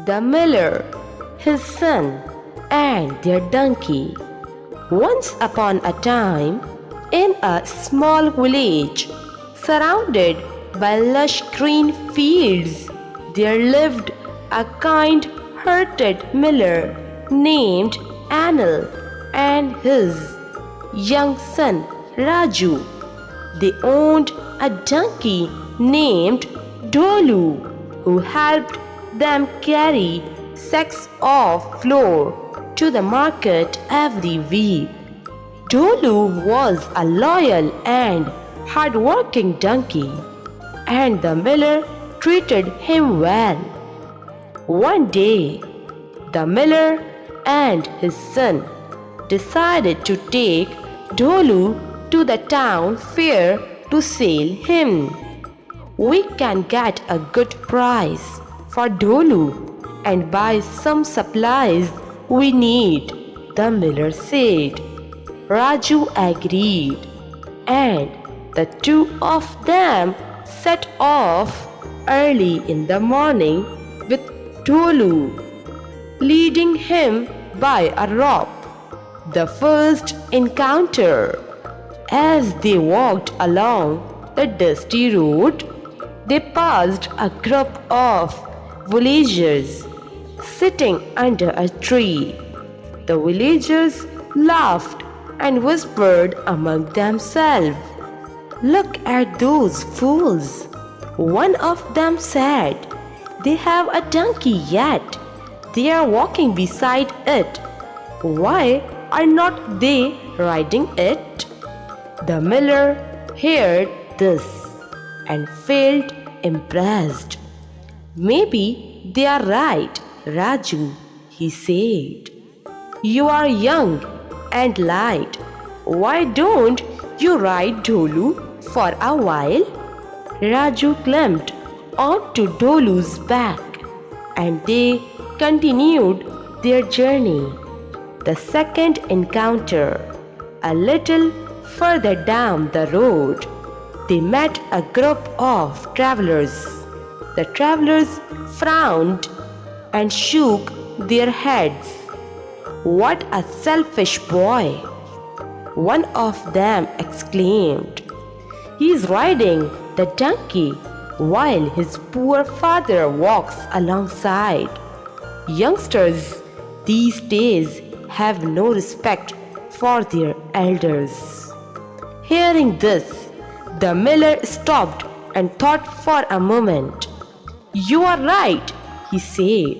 the miller, his son, and their donkey. Once upon a time, in a small village surrounded by lush green fields, there lived a kind-hearted miller named Anil and his young son Raju. They owned a donkey named Dolu, who helped them carry sacks of flour to the market every week. Dolu was a loyal and hard-working donkey, and the miller treated him well. One day, the miller and his son decided to take Dolu to the town fair to sell him. We can get a good price for Dolu and buy some supplies we need, the miller said. Raju agreed, and the two of them set off early in the morning with Dolu, leading him by a rope. The first encounter. As they walked along the dusty road, they passed a group of villagers sitting under a tree. The villagers laughed and whispered among themselves, "Look at those fools," one of them said. "They have a donkey yet. They are walking beside it. Why are not they riding it?" The miller heard this and felt impressed. "Maybe they are right, Raju," he said. "You are young and light. Why don't you ride Dolu for a while?" Raju climbed onto Dolu's back, and they continued their journey. The second encounter. A little further down the road, they met a group of travelers. The travelers frowned and shook their heads. "What a selfish boy!" one of them exclaimed. "He is riding the donkey while his poor father walks alongside. Youngsters these days have no respect for their elders." Hearing this, the miller stopped and thought for a moment. "You are right," he said.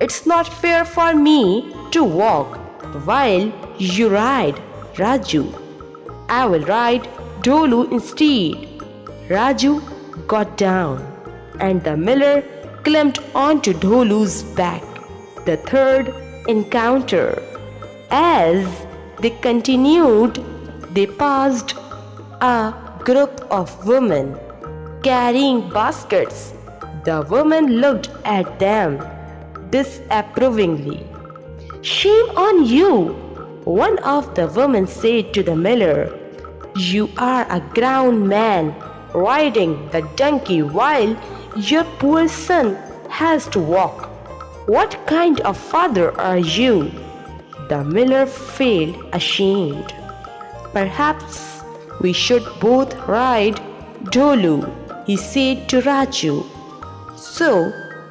"It's not fair for me to walk while you ride, Raju. I will ride Dolu instead." Raju got down, and the miller climbed onto Dolu's back. The third encounter. As they continued, they passed a group of women carrying baskets. The women looked at them disapprovingly. "Shame on you," one of the women said to the miller. "You are a grown man riding the donkey while your poor son has to walk. What kind of father are you?" The miller felt ashamed. "Perhaps we should both ride Dolu," he said to Raju. So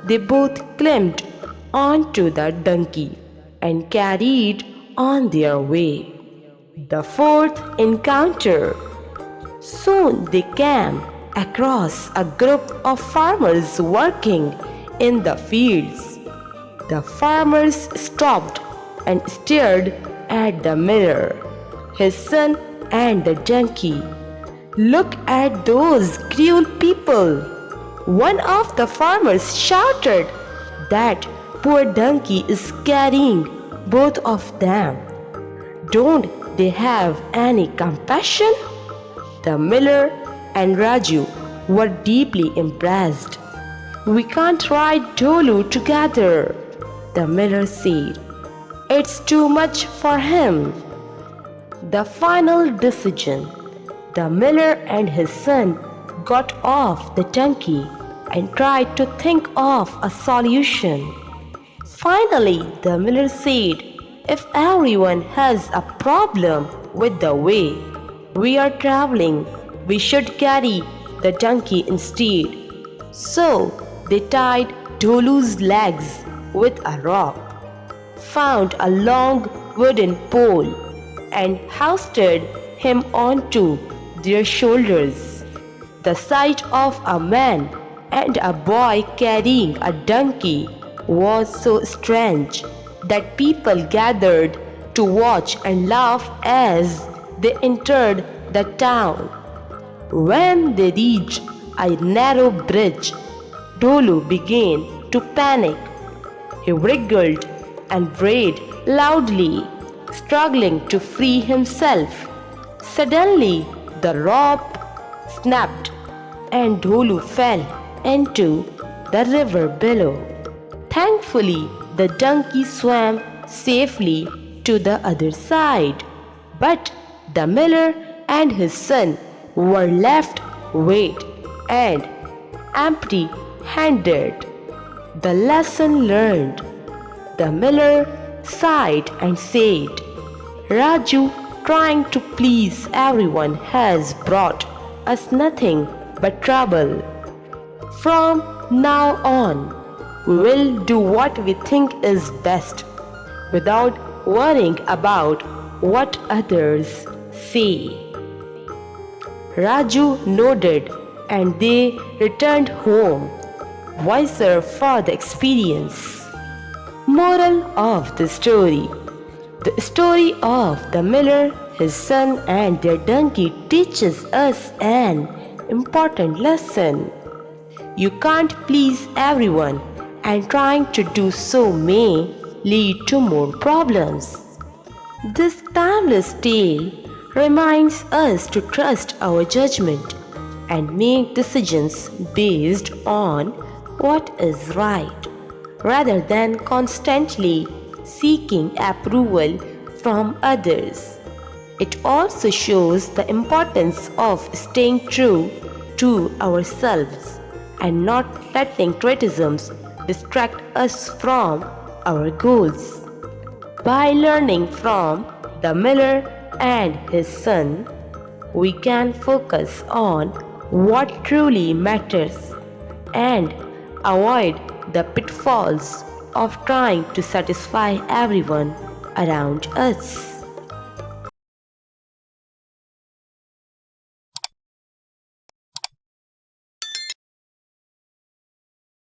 they both climbed onto the donkey and carried on their way. The fourth encounter. Soon they came across a group of farmers working in the fields. The farmers stopped and stared at the miller, his son, and the donkey. "Look at those cruel people!" one of the farmers shouted. "That poor donkey is carrying both of them. Don't they have any compassion?" The miller and Raju were deeply impressed. "We can't ride Dolu together," the miller said. "It's too much for him." The final decision. The miller and his son got off the donkey and tried to think of a solution. Finally, the miller said, "If everyone has a problem with the way we are traveling, we should carry the donkey instead." So they tied Dholu's legs with a rock, found a long wooden pole, and hoisted him onto their shoulders. The sight of a man and a boy carrying a donkey was so strange that people gathered to watch and laugh as they entered the town. When they reached a narrow bridge, Dholu began to panic. He wriggled and brayed loudly, struggling to free himself. Suddenly, the rope snapped and Dholu fell into the river below. Thankfully, the donkey swam safely to the other side, but the miller and his son were left wet and empty-handed. The lesson learned. The miller sighed and said, "Raju, trying to please everyone has brought us nothing but trouble. From now on, we will do what we think is best without worrying about what others say." Raju nodded and they returned home, wiser for the experience. Moral of the story: the story of the miller, his son, and their donkey teaches us an important lesson. You can't please everyone, and trying to do so may lead to more problems. This timeless tale reminds us to trust our judgment and make decisions based on what is right, rather than constantly seeking approval from others. It also shows the importance of staying true to ourselves and not letting criticisms distract us from our goals. By learning from the miller and his son, we can focus on what truly matters and avoid the pitfalls of trying to satisfy everyone around us.